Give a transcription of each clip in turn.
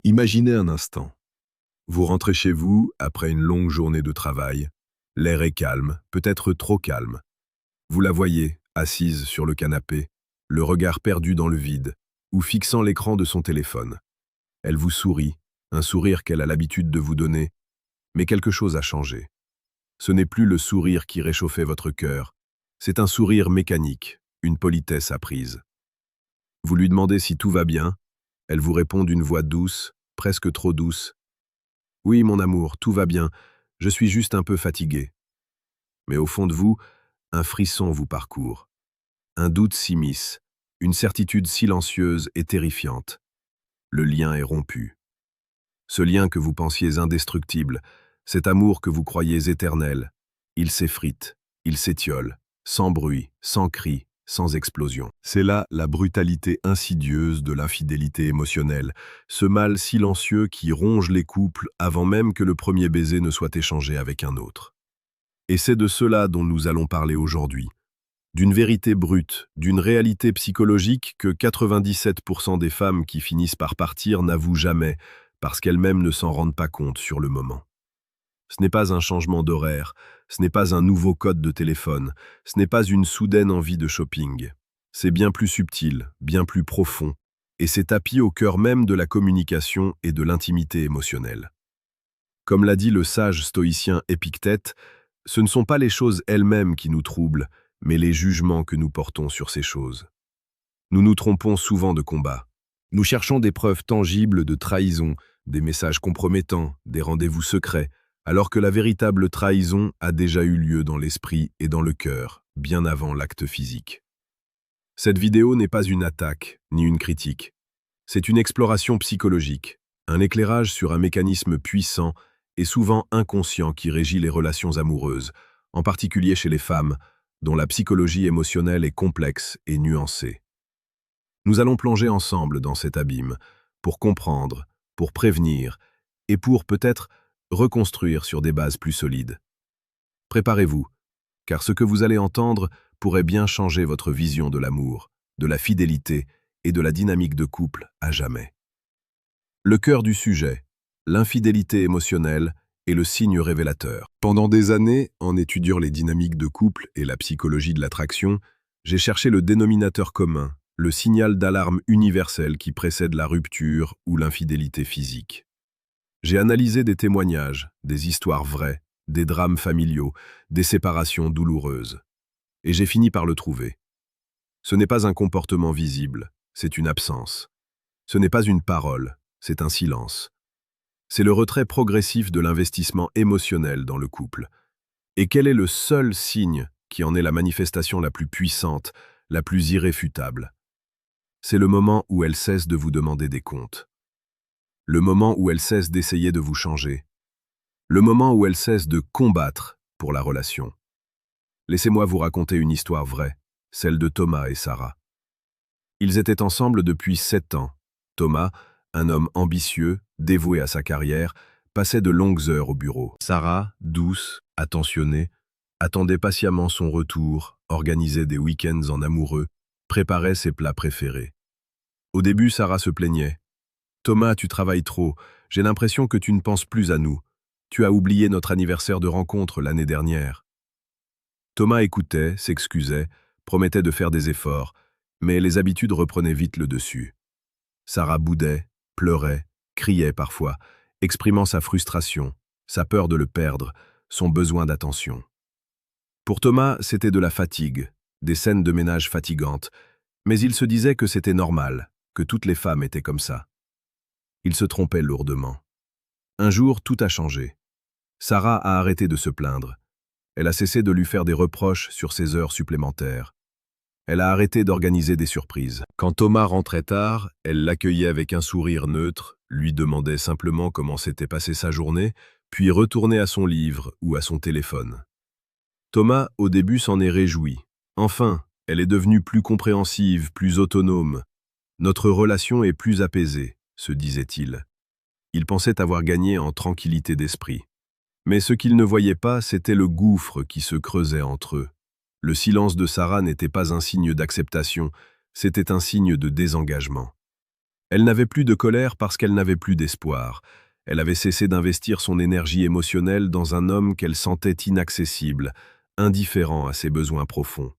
Imaginez un instant. Vous rentrez chez vous après une longue journée de travail. L'air est calme, peut-être trop calme. Vous la voyez, assise sur le canapé, le regard perdu dans le vide, ou fixant l'écran de son téléphone. Elle vous sourit, un sourire qu'elle a l'habitude de vous donner, mais quelque chose a changé. Ce n'est plus le sourire qui réchauffait votre cœur, c'est un sourire mécanique, une politesse apprise. Vous lui demandez si tout va bien, elle vous répond d'une voix douce, presque trop douce. Oui, mon amour, tout va bien, je suis juste un peu fatigué. Mais au fond de vous, un frisson vous parcourt. Un doute s'immisce, une certitude silencieuse et terrifiante. Le lien est rompu. Ce lien que vous pensiez indestructible, cet amour que vous croyez éternel, il s'effrite, il s'étiole, sans bruit, sans cri, sans explosion. C'est là la brutalité insidieuse de l'infidélité émotionnelle, ce mal silencieux qui ronge les couples avant même que le premier baiser ne soit échangé avec un autre. Et c'est de cela dont nous allons parler aujourd'hui. D'une vérité brute, d'une réalité psychologique que 97% des femmes qui finissent par partir n'avouent jamais, parce qu'elles-mêmes ne s'en rendent pas compte sur le moment. Ce n'est pas un changement d'horaire, ce n'est pas un nouveau code de téléphone, ce n'est pas une soudaine envie de shopping. C'est bien plus subtil, bien plus profond, et c'est tapis au cœur même de la communication et de l'intimité émotionnelle. Comme l'a dit le sage stoïcien Épictète, ce ne sont pas les choses elles-mêmes qui nous troublent, mais les jugements que nous portons sur ces choses. Nous nous trompons souvent de combat. Nous cherchons des preuves tangibles de trahison, des messages compromettants, des rendez-vous secrets, alors que la véritable trahison a déjà eu lieu dans l'esprit et dans le cœur, bien avant l'acte physique. Cette vidéo n'est pas une attaque, ni une critique. C'est une exploration psychologique, un éclairage sur un mécanisme puissant et souvent inconscient qui régit les relations amoureuses, en particulier chez les femmes, dont la psychologie émotionnelle est complexe et nuancée. Nous allons plonger ensemble dans cet abîme, pour comprendre, pour prévenir, et pour, peut-être, reconstruire sur des bases plus solides. Préparez-vous, car ce que vous allez entendre pourrait bien changer votre vision de l'amour, de la fidélité et de la dynamique de couple à jamais. Le cœur du sujet, l'infidélité émotionnelle est le signe révélateur. Pendant des années, en étudiant les dynamiques de couple et la psychologie de l'attraction, j'ai cherché le dénominateur commun, le signal d'alarme universel qui précède la rupture ou l'infidélité physique. J'ai analysé des témoignages, des histoires vraies, des drames familiaux, des séparations douloureuses. Et j'ai fini par le trouver. Ce n'est pas un comportement visible, c'est une absence. Ce n'est pas une parole, c'est un silence. C'est le retrait progressif de l'investissement émotionnel dans le couple. Et quel est le seul signe qui en est la manifestation la plus puissante, la plus irréfutable? C'est le moment où elle cesse de vous demander des comptes. Le moment où elle cesse d'essayer de vous changer. Le moment où elle cesse de combattre pour la relation. Laissez-moi vous raconter une histoire vraie, celle de Thomas et Sarah. Ils étaient ensemble depuis 7 ans. Thomas, un homme ambitieux, dévoué à sa carrière, passait de longues heures au bureau. Sarah, douce, attentionnée, attendait patiemment son retour, organisait des week-ends en amoureux, préparait ses plats préférés. Au début, Sarah se plaignait. « Thomas, tu travailles trop, j'ai l'impression que tu ne penses plus à nous. Tu as oublié notre anniversaire de rencontre l'année dernière. » Thomas écoutait, s'excusait, promettait de faire des efforts, mais les habitudes reprenaient vite le dessus. Sarah boudait, pleurait, criait parfois, exprimant sa frustration, sa peur de le perdre, son besoin d'attention. Pour Thomas, c'était de la fatigue, des scènes de ménage fatigantes, mais il se disait que c'était normal, que toutes les femmes étaient comme ça. Il se trompait lourdement. Un jour, tout a changé. Sarah a arrêté de se plaindre. Elle a cessé de lui faire des reproches sur ses heures supplémentaires. Elle a arrêté d'organiser des surprises. Quand Thomas rentrait tard, elle l'accueillait avec un sourire neutre, lui demandait simplement comment s'était passée sa journée, puis retournait à son livre ou à son téléphone. Thomas, au début, s'en est réjoui. Enfin, elle est devenue plus compréhensive, plus autonome. Notre relation est plus apaisée, se disait-il. Il pensait avoir gagné en tranquillité d'esprit. Mais ce qu'il ne voyait pas, c'était le gouffre qui se creusait entre eux. Le silence de Sarah n'était pas un signe d'acceptation, c'était un signe de désengagement. Elle n'avait plus de colère parce qu'elle n'avait plus d'espoir. Elle avait cessé d'investir son énergie émotionnelle dans un homme qu'elle sentait inaccessible, indifférent à ses besoins profonds.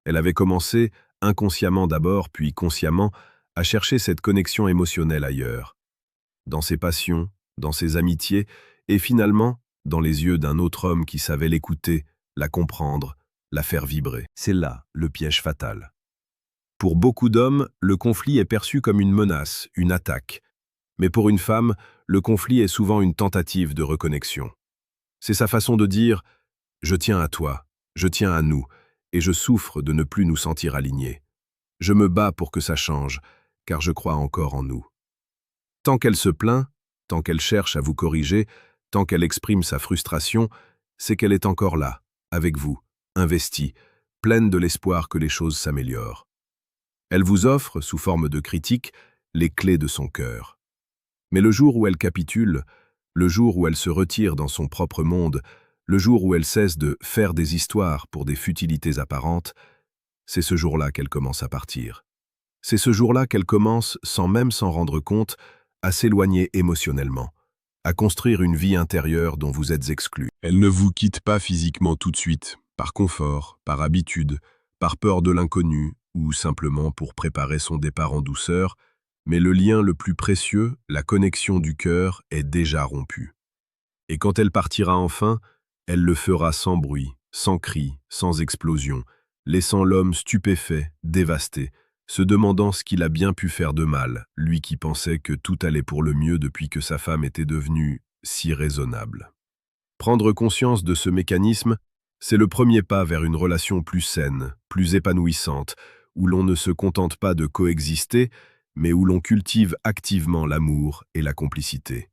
Elle avait commencé, inconsciemment d'abord, puis consciemment, à chercher cette connexion émotionnelle ailleurs, dans ses passions, dans ses amitiés, et finalement, dans les yeux d'un autre homme qui savait l'écouter, la comprendre, la faire vibrer. C'est là le piège fatal. Pour beaucoup d'hommes, le conflit est perçu comme une menace, une attaque. Mais pour une femme, le conflit est souvent une tentative de reconnexion. C'est sa façon de dire « je tiens à toi, je tiens à nous, et je souffre de ne plus nous sentir alignés. Je me bats pour que ça change, car je crois encore en nous. » Tant qu'elle se plaint, tant qu'elle cherche à vous corriger, tant qu'elle exprime sa frustration, c'est qu'elle est encore là, avec vous, investie, pleine de l'espoir que les choses s'améliorent. Elle vous offre, sous forme de critique, les clés de son cœur. Mais le jour où elle capitule, le jour où elle se retire dans son propre monde, le jour où elle cesse de faire des histoires pour des futilités apparentes, c'est ce jour-là qu'elle commence à partir. C'est ce jour-là qu'elle commence, sans même s'en rendre compte, à s'éloigner émotionnellement, à construire une vie intérieure dont vous êtes exclu. Elle ne vous quitte pas physiquement tout de suite, par confort, par habitude, par peur de l'inconnu, ou simplement pour préparer son départ en douceur, mais le lien le plus précieux, la connexion du cœur, est déjà rompu. Et quand elle partira enfin, elle le fera sans bruit, sans cri, sans explosion, laissant l'homme stupéfait, dévasté, se demandant ce qu'il a bien pu faire de mal, lui qui pensait que tout allait pour le mieux depuis que sa femme était devenue si raisonnable. Prendre conscience de ce mécanisme, c'est le premier pas vers une relation plus saine, plus épanouissante, où l'on ne se contente pas de coexister, mais où l'on cultive activement l'amour et la complicité.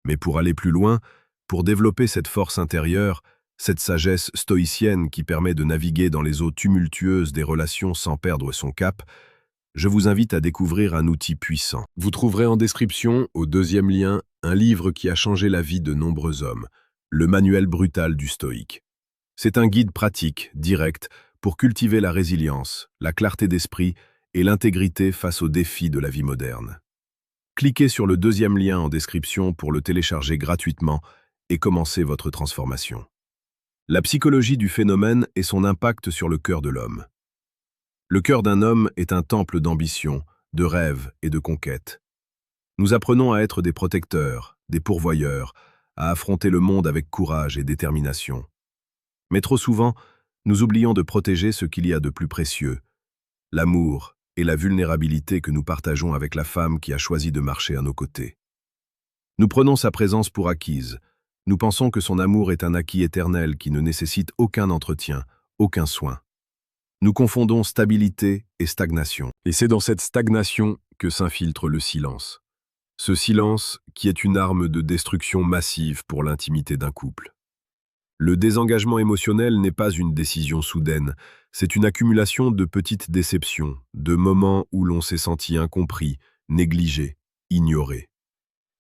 Mais pour aller plus loin, pour développer cette force intérieure, cette sagesse stoïcienne qui permet de naviguer dans les eaux tumultueuses des relations sans perdre son cap, je vous invite à découvrir un outil puissant. Vous trouverez en description, au deuxième lien, un livre qui a changé la vie de nombreux hommes, le Manuel brutal du stoïque. C'est un guide pratique, direct, pour cultiver la résilience, la clarté d'esprit et l'intégrité face aux défis de la vie moderne. Cliquez sur le deuxième lien en description pour le télécharger gratuitement et commencer votre transformation. La psychologie du phénomène et son impact sur le cœur de l'homme. Le cœur d'un homme est un temple d'ambition, de rêve et de conquête. Nous apprenons à être des protecteurs, des pourvoyeurs, à affronter le monde avec courage et détermination. Mais trop souvent, nous oublions de protéger ce qu'il y a de plus précieux, l'amour et la vulnérabilité que nous partageons avec la femme qui a choisi de marcher à nos côtés. Nous prenons sa présence pour acquise. Nous pensons que son amour est un acquis éternel qui ne nécessite aucun entretien, aucun soin. Nous confondons stabilité et stagnation. Et c'est dans cette stagnation que s'infiltre le silence. Ce silence qui est une arme de destruction massive pour l'intimité d'un couple. Le désengagement émotionnel n'est pas une décision soudaine, c'est une accumulation de petites déceptions, de moments où l'on s'est senti incompris, négligé, ignoré.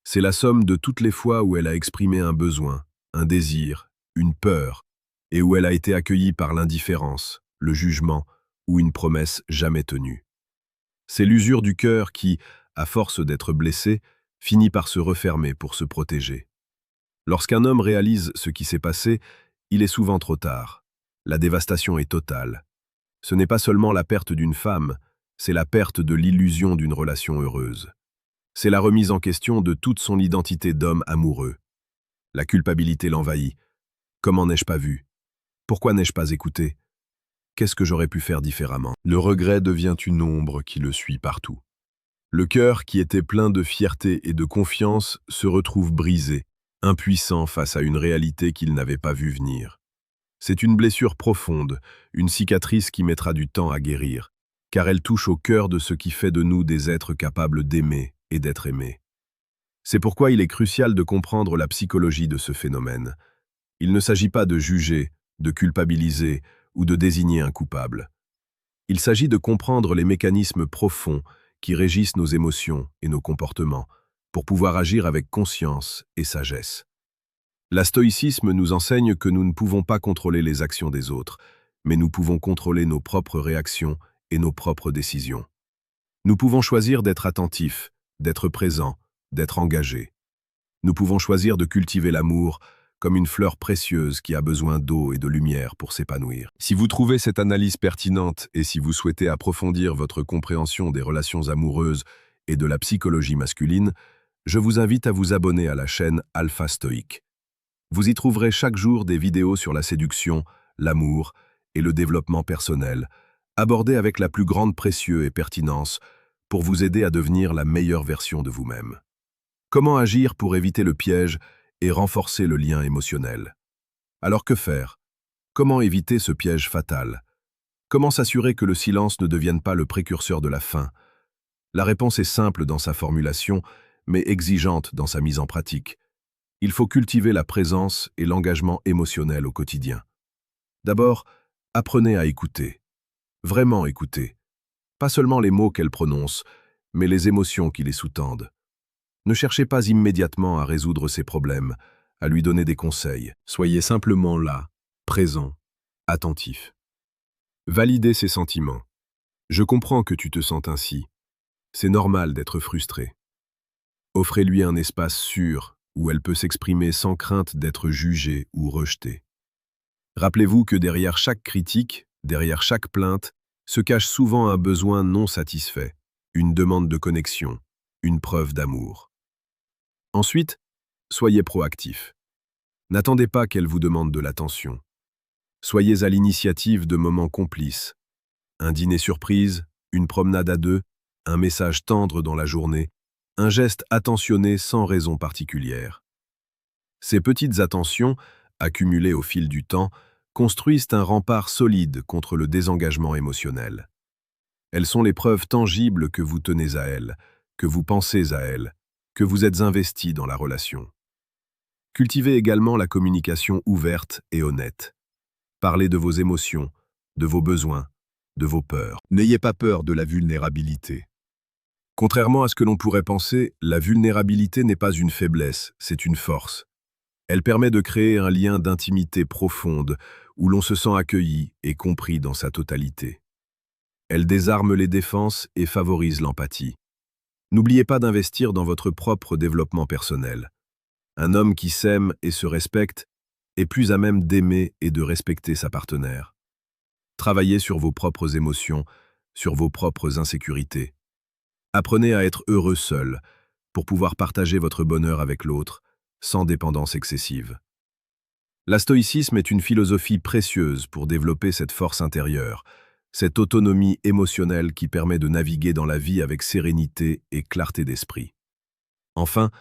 C'est la somme de toutes les fois où elle a exprimé un besoin, un désir, une peur, et où elle a été accueillie par l'indifférence, le jugement ou une promesse jamais tenue. C'est l'usure du cœur qui, à force d'être blessé, finit par se refermer pour se protéger. Lorsqu'un homme réalise ce qui s'est passé, il est souvent trop tard. La dévastation est totale. Ce n'est pas seulement la perte d'une femme, c'est la perte de l'illusion d'une relation heureuse. C'est la remise en question de toute son identité d'homme amoureux. La culpabilité l'envahit. Comment n'ai-je pas vu? Pourquoi n'ai-je pas écouté? Qu'est-ce que j'aurais pu faire différemment? Le regret devient une ombre qui le suit partout. Le cœur, qui était plein de fierté et de confiance, se retrouve brisé, impuissant face à une réalité qu'il n'avait pas vue venir. C'est une blessure profonde, une cicatrice qui mettra du temps à guérir, car elle touche au cœur de ce qui fait de nous des êtres capables d'aimer et d'être aimés. C'est pourquoi il est crucial de comprendre la psychologie de ce phénomène. Il ne s'agit pas de juger, de culpabiliser ou de désigner un coupable. Il s'agit de comprendre les mécanismes profonds qui régissent nos émotions et nos comportements, pour pouvoir agir avec conscience et sagesse. La stoïcisme nous enseigne que nous ne pouvons pas contrôler les actions des autres, mais nous pouvons contrôler nos propres réactions et nos propres décisions. Nous pouvons choisir d'être attentifs, d'être présents, d'être engagés. Nous pouvons choisir de cultiver l'amour comme une fleur précieuse qui a besoin d'eau et de lumière pour s'épanouir. Si vous trouvez cette analyse pertinente et si vous souhaitez approfondir votre compréhension des relations amoureuses et de la psychologie masculine, je vous invite à vous abonner à la chaîne Alpha Stoïque. Vous y trouverez chaque jour des vidéos sur la séduction, l'amour et le développement personnel, abordées avec la plus grande précieuse et pertinence pour vous aider à devenir la meilleure version de vous-même. Comment agir pour éviter le piège et renforcer le lien émotionnel? Alors que faire? Comment éviter ce piège fatal? Comment s'assurer que le silence ne devienne pas le précurseur de la fin? La réponse est simple dans sa formulation, mais exigeante dans sa mise en pratique. Il faut cultiver la présence et l'engagement émotionnel au quotidien. D'abord, apprenez à écouter. Vraiment écouter. Pas seulement les mots qu'elle prononce, mais les émotions qui les sous-tendent. Ne cherchez pas immédiatement à résoudre ses problèmes, à lui donner des conseils. Soyez simplement là, présent, attentif. Validez ses sentiments. Je comprends que tu te sentes ainsi. C'est normal d'être frustré. Offrez-lui un espace sûr où elle peut s'exprimer sans crainte d'être jugée ou rejetée. Rappelez-vous que derrière chaque critique, derrière chaque plainte, se cache souvent un besoin non satisfait, une demande de connexion, une preuve d'amour. Ensuite, soyez proactif. N'attendez pas qu'elle vous demande de l'attention. Soyez à l'initiative de moments complices. Un dîner surprise, une promenade à deux, un message tendre dans la journée, un geste attentionné sans raison particulière. Ces petites attentions, accumulées au fil du temps, construisent un rempart solide contre le désengagement émotionnel. Elles sont les preuves tangibles que vous tenez à elle, que vous pensez à elle, que vous êtes investi dans la relation. Cultivez également la communication ouverte et honnête. Parlez de vos émotions, de vos besoins, de vos peurs. N'ayez pas peur de la vulnérabilité. Contrairement à ce que l'on pourrait penser, la vulnérabilité n'est pas une faiblesse, c'est une force. Elle permet de créer un lien d'intimité profonde où l'on se sent accueilli et compris dans sa totalité. Elle désarme les défenses et favorise l'empathie. N'oubliez pas d'investir dans votre propre développement personnel. Un homme qui s'aime et se respecte est plus à même d'aimer et de respecter sa partenaire. Travaillez sur vos propres émotions, sur vos propres insécurités. Apprenez à être heureux seul, pour pouvoir partager votre bonheur avec l'autre, sans dépendance excessive. La stoïcisme est une philosophie précieuse pour développer cette force intérieure, cette autonomie émotionnelle qui permet de naviguer dans la vie avec sérénité et clarté d'esprit. Enfin,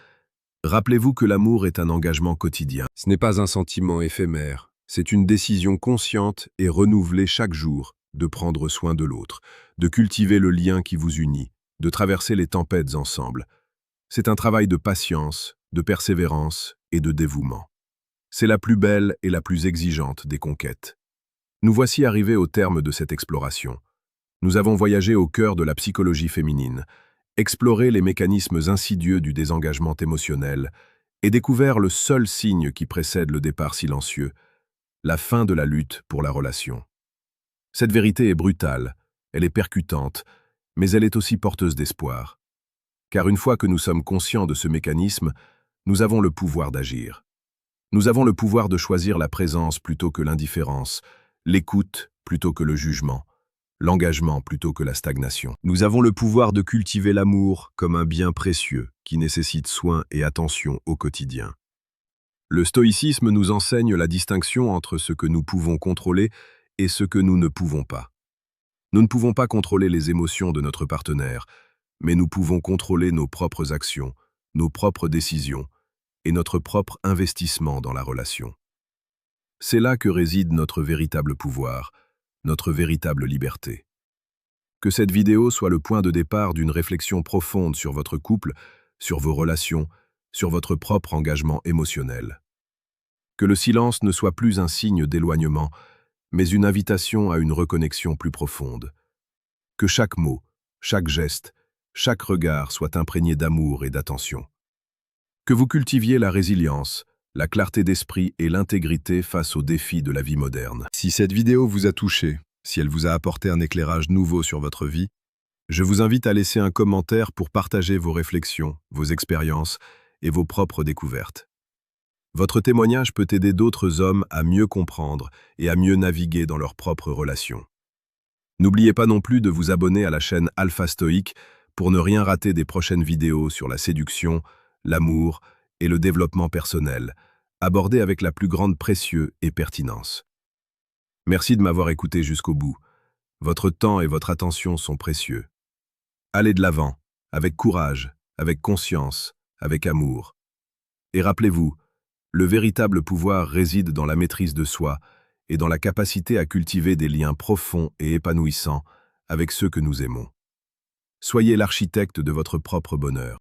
rappelez-vous que l'amour est un engagement quotidien. Ce n'est pas un sentiment éphémère, c'est une décision consciente et renouvelée chaque jour de prendre soin de l'autre, de cultiver le lien qui vous unit, de traverser les tempêtes ensemble. C'est un travail de patience, de persévérance et de dévouement. C'est la plus belle et la plus exigeante des conquêtes. Nous voici arrivés au terme de cette exploration. Nous avons voyagé au cœur de la psychologie féminine, exploré les mécanismes insidieux du désengagement émotionnel et découvert le seul signe qui précède le départ silencieux, la fin de la lutte pour la relation. Cette vérité est brutale, elle est percutante, mais elle est aussi porteuse d'espoir. Car une fois que nous sommes conscients de ce mécanisme, nous avons le pouvoir d'agir. Nous avons le pouvoir de choisir la présence plutôt que l'indifférence, l'écoute plutôt que le jugement, l'engagement plutôt que la stagnation. Nous avons le pouvoir de cultiver l'amour comme un bien précieux qui nécessite soin et attention au quotidien. Le stoïcisme nous enseigne la distinction entre ce que nous pouvons contrôler et ce que nous ne pouvons pas. Nous ne pouvons pas contrôler les émotions de notre partenaire, mais nous pouvons contrôler nos propres actions, nos propres décisions et notre propre investissement dans la relation. C'est là que réside notre véritable pouvoir, notre véritable liberté. Que cette vidéo soit le point de départ d'une réflexion profonde sur votre couple, sur vos relations, sur votre propre engagement émotionnel. Que le silence ne soit plus un signe d'éloignement, mais une invitation à une reconnexion plus profonde. Que chaque mot, chaque geste, chaque regard soit imprégné d'amour et d'attention. Que vous cultiviez la résilience, la clarté d'esprit et l'intégrité face aux défis de la vie moderne. Si cette vidéo vous a touché, si elle vous a apporté un éclairage nouveau sur votre vie, Je vous invite à laisser un commentaire pour partager vos réflexions, vos expériences et vos propres découvertes. Votre témoignage peut aider d'autres hommes à mieux comprendre et à mieux naviguer dans leurs propres relations. N'oubliez pas non plus de vous abonner à la chaîne Alpha Stoïque pour ne rien rater des prochaines vidéos sur la séduction, l'amour et le développement personnel, abordées avec la plus grande précieux et pertinence. Merci de m'avoir écouté jusqu'au bout. Votre temps et votre attention sont précieux. Allez de l'avant, avec courage, avec conscience, avec amour. Et rappelez-vous, le véritable pouvoir réside dans la maîtrise de soi et dans la capacité à cultiver des liens profonds et épanouissants avec ceux que nous aimons. Soyez l'architecte de votre propre bonheur.